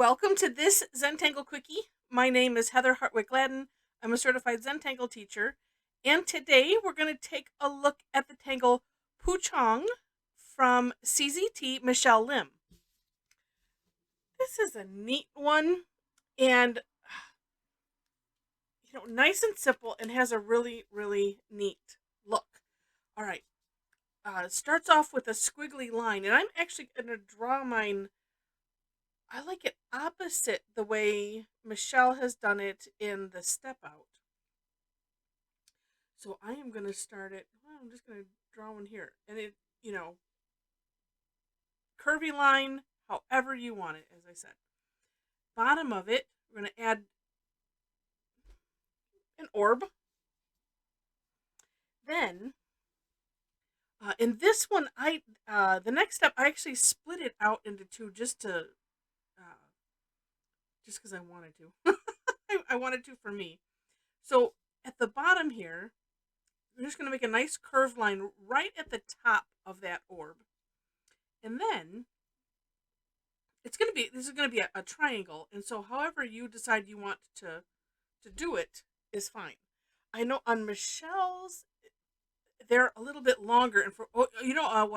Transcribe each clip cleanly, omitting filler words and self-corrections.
Welcome to this Zentangle Quickie. My name is Heather Hartwick Gladden. I'm a certified Zentangle teacher, and today we're going to take a look at the tangle Puchong from CZT Michelle Lim. This is a neat one, and nice and simple, and has a really neat look. All right, starts off with a squiggly line, and I'm actually going to draw mine. I like it opposite the way Michelle has done it in the step out. So I am going to start it. Well, I'm just going to draw one here. And you know, curvy line, however you want it, as I said. Bottom of it, we're going to add an orb. Then, in this one, the next step, I actually split it out into two just because I wanted to. I wanted to for me. So at the bottom here, we're just going to make a nice curved line right at the top of that orb. And then this is going to be a triangle. And so however you decide you want to do it is fine. I know on Michelle's, they're a little bit longer. And what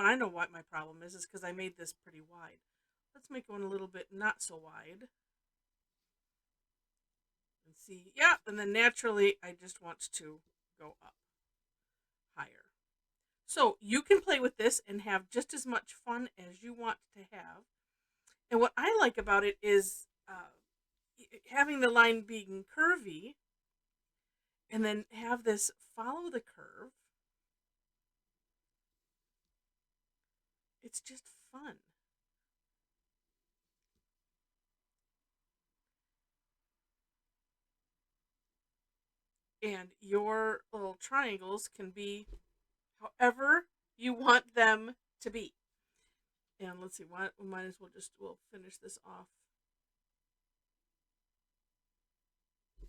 I know what my problem is because I made this pretty wide. Let's make one a little bit not so wide. And see, yeah, and then naturally I just want to go up higher. So you can play with this and have just as much fun as you want to have. And what I like about it is having the line being curvy and then have this follow the curve. It's just fun. And your little triangles can be however you want them to be. And let's see, we might as well we'll finish this off.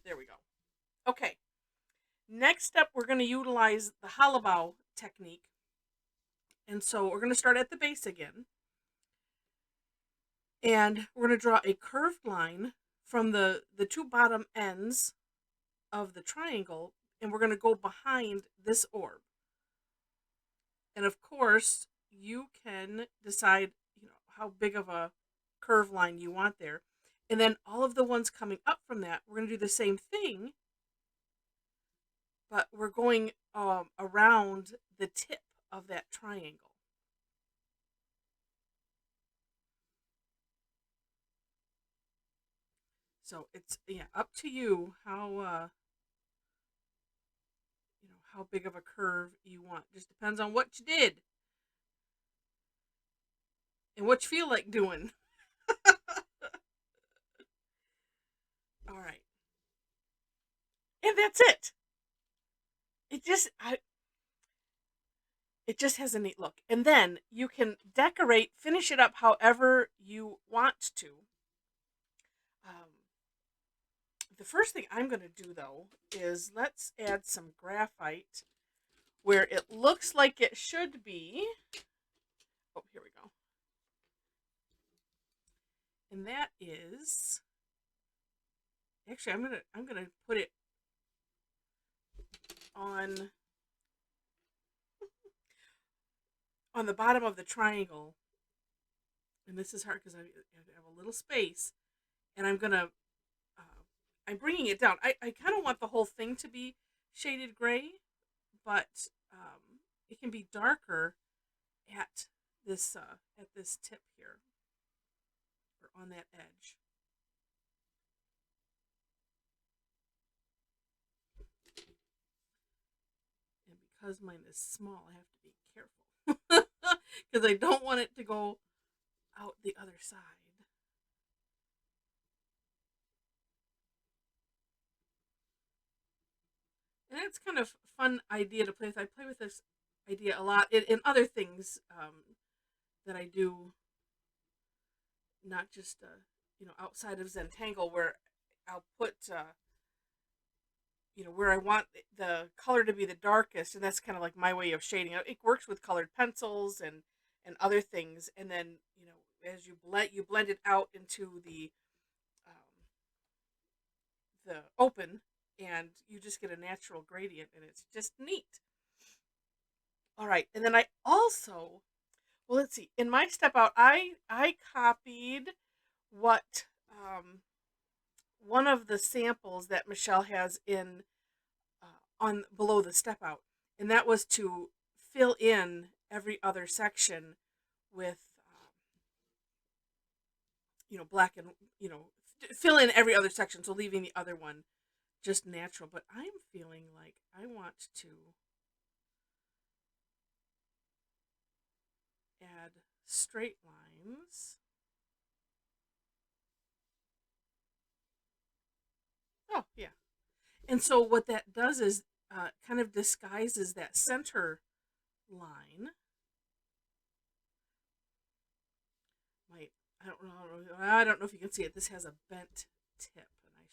There we go. Okay. Next step, we're going to utilize the hollow bow technique. And so we're going to start at the base again. And we're going to draw a curved line from the two bottom ends of the triangle. And we're going to go behind this orb. And of course, you can decide, how big of a curve line you want there. And then all of the ones coming up from that, we're going to do the same thing, but we're going around the tip of that triangle. So it's up to you how how big of a curve you want. Just depends on what you did and what you feel like doing. All right. And that's it. It just has a neat look. And then you can finish it up however you want to. The first thing I'm going to do, though, is let's add some graphite where it looks like it should be. Oh, here we go. And that is actually I'm gonna put it on the bottom of the triangle. And this is hard because I have a little space, and I'm bringing it down. I kind of want the whole thing to be shaded gray, but it can be darker at this tip here, or on that edge. And because mine is small, I have to be careful because I don't want it to go out the other side. And that's kind of a fun idea to play with. I play with this idea a lot in other things that I do, not just outside of Zentangle, where I'll put where I want the color to be the darkest, and that's kind of like my way of shading it. It works with colored pencils and other things, and then as you blend it out into the the open, and you just get a natural gradient, and it's just neat. All right, and then I also, well, let's see, in my step out, I copied what one of the samples that Michelle has in on below the step out, and that was to fill in every other section with black and fill in every other section, so leaving the other one just natural. But I'm feeling like I want to add straight lines. Oh, yeah. And so what that does is kind of disguises that center line. I don't know if you can see it. This has a bent tip, and I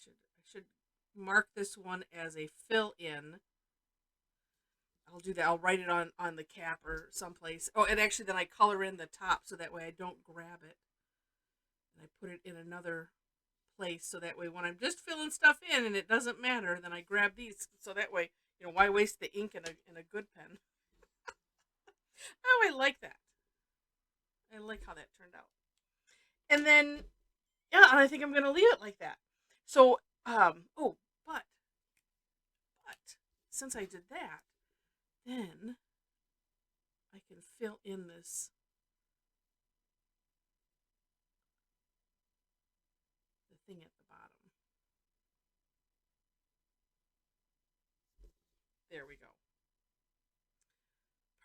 should mark this one as a fill in. I'll do that. I'll write it on the cap or someplace. Oh, and actually then I color in the top so that way I don't grab it. And I put it in another place so that way when I'm just filling stuff in and it doesn't matter, then I grab these. So that way, why waste the ink in a good pen? Oh, I like that. I like how that turned out. And then, yeah, and I think I'm going to leave it like that. So, but since I did that, then I can fill in this the thing at the bottom. There we go.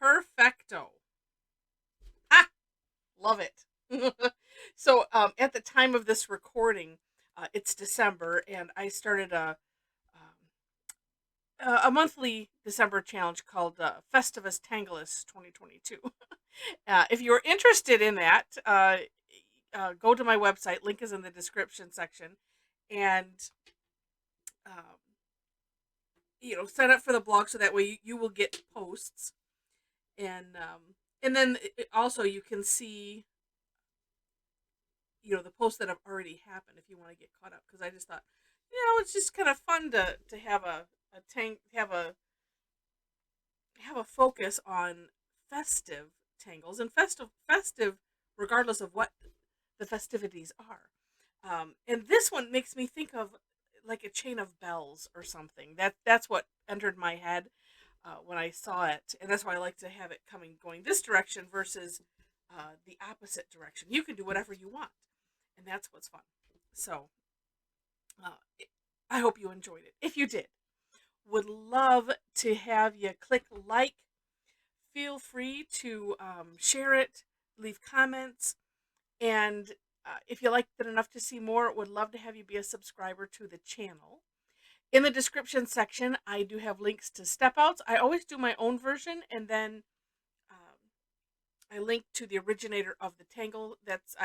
Perfecto. Ah, love it. So at the time of this recording, it's December, and I started a monthly December challenge called Festivus Tangleus 2022. If you're interested in that, go to my website. Link is in the description section, and sign up for the blog so that way you will get posts, and then also you can see the posts that have already happened if you want to get caught up, because I just thought it's just kind of fun to have have a focus on festive tangles and festive regardless of what the festivities are. And this one makes me think of like a chain of bells or something. That's what entered my head when I saw it, and that's why I like to have it going this direction versus the opposite direction. You can do whatever you want, and that's what's fun. So I hope you enjoyed it. If you did, would love to have you click like. Feel free to share it, leave comments, and if you liked it enough to see more, would love to have you be a subscriber to the channel. In the description section, I do have links to step outs. I always do my own version, and then I link to the originator of the tangle.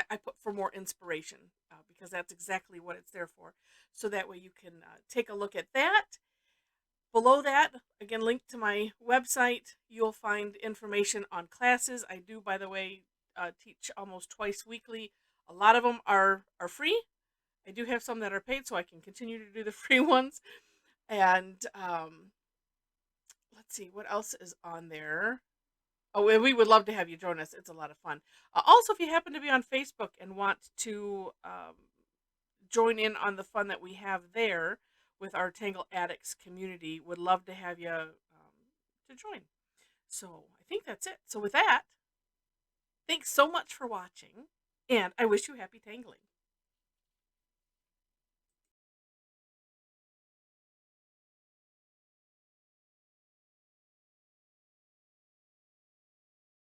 I put for more inspiration because that's exactly what it's there for. So that way you can take a look at that. Below that, again, link to my website. You'll find information on classes. I do, by the way, teach almost twice weekly. A lot of them are free. I do have some that are paid, so I can continue to do the free ones. And let's see, what else is on there? Oh, we would love to have you join us. It's a lot of fun. Also, if you happen to be on Facebook and want to join in on the fun that we have there with our Tangle Addicts community, would love to have you to join. So I think that's it. So with that, thanks so much for watching, and I wish you happy tangling.